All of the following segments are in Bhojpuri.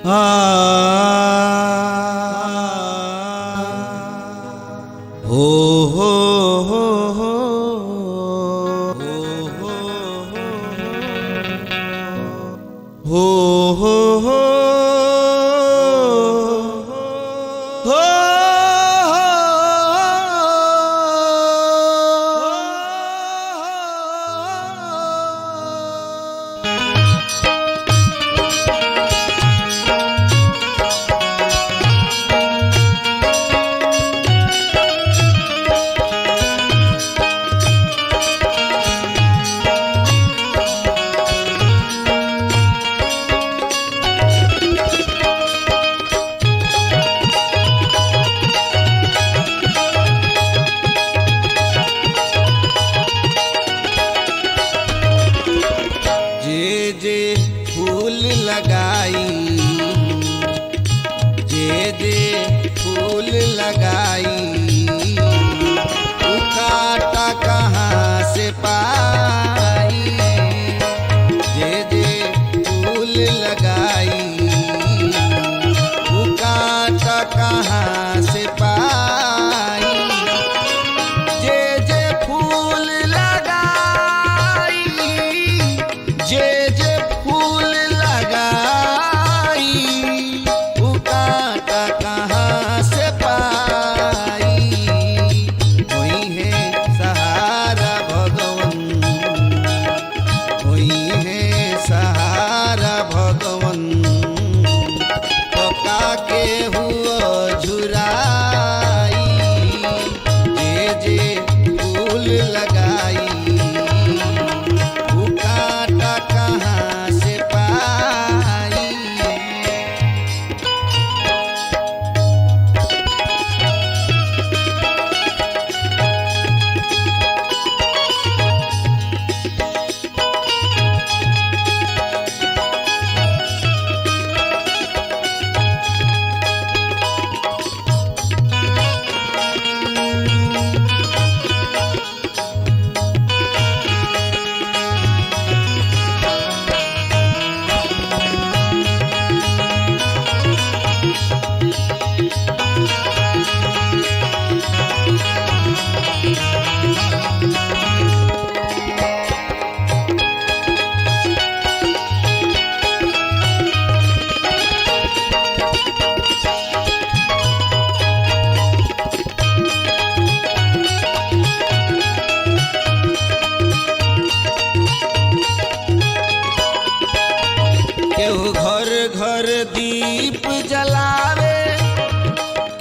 हो हो हो हो हो हो हो जे फूल लगाई जे फूल लगाई काटा कहाँ से पाई। जे फूल लगाई काटा कहाँ से पाई। जे फूल लगाई जे फूल लगाई काटा कहाँ से पाई। कोई है सहारा भगवन, कोई है सहारा भगवन, पका के हुआ झुराई। जे फूल लगाई काटा कहाँ से पाई। केहू घर घर दीप जलावे,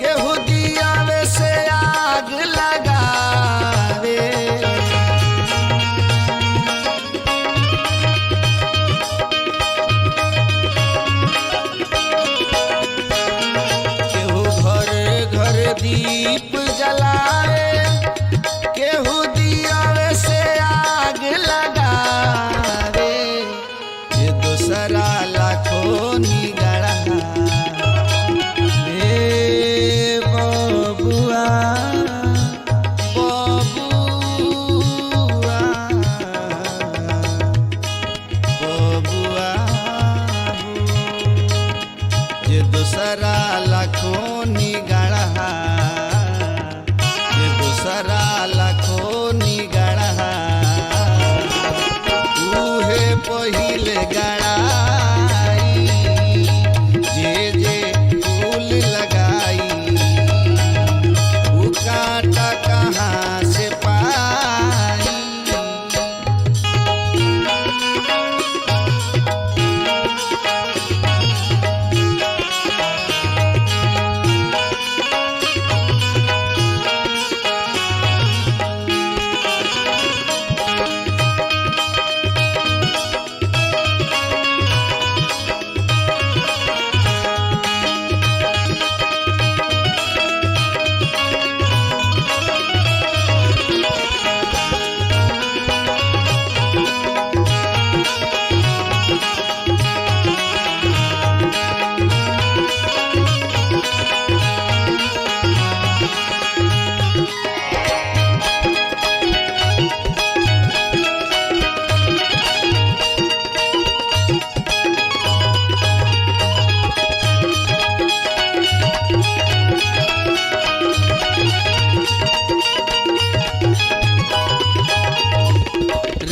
केहू दियावे से आग लगावे। केहू घर घर दीप जलावे, केहू दियावे से आग लगावे। दूसरा लाखों निगड़ा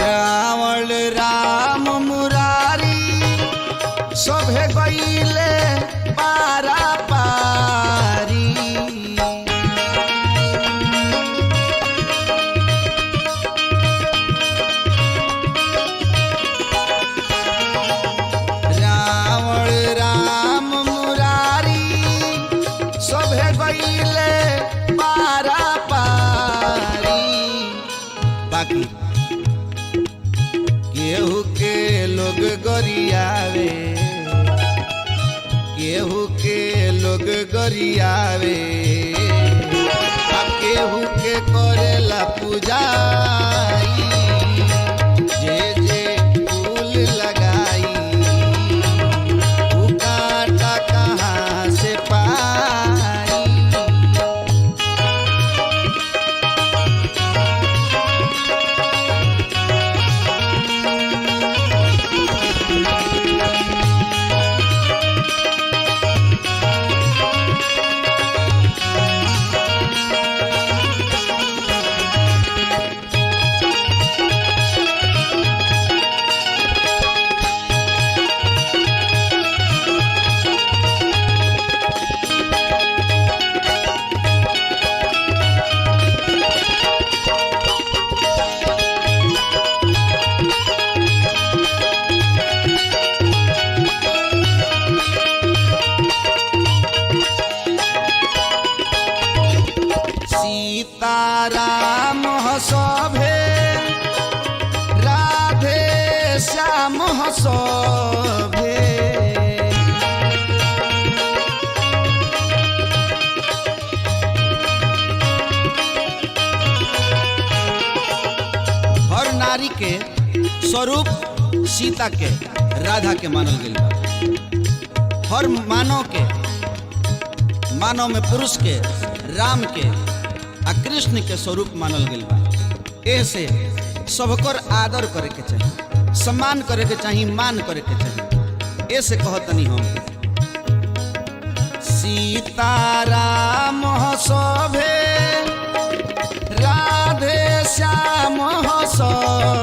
रावण राम मुरारी सभे गईले पारा पारी। रावण राम मुरारी सभे गईले पारा पारी। बाकी केहू के लोग गरियावे, केहू के लोग गरियावे, आ केहू के करेला पूजाई। जे जे फूल लगाई उ कांटा कहाँ से पाई। सीताराम सभे राधे श्याम सभे। हर नारी के स्वरूप सीता के राधा के मानल गई बा। हर मानव में पुरुष के राम के आ कृष्ण के स्वरूप मानल गई बा। ऐसे सबकर आदर करे के चाहिए, सम्मान करे के चाहिए, मान करे के चाहिए। ऐसे कहतनी हम सीताराम सभे राधे श्याम सभे।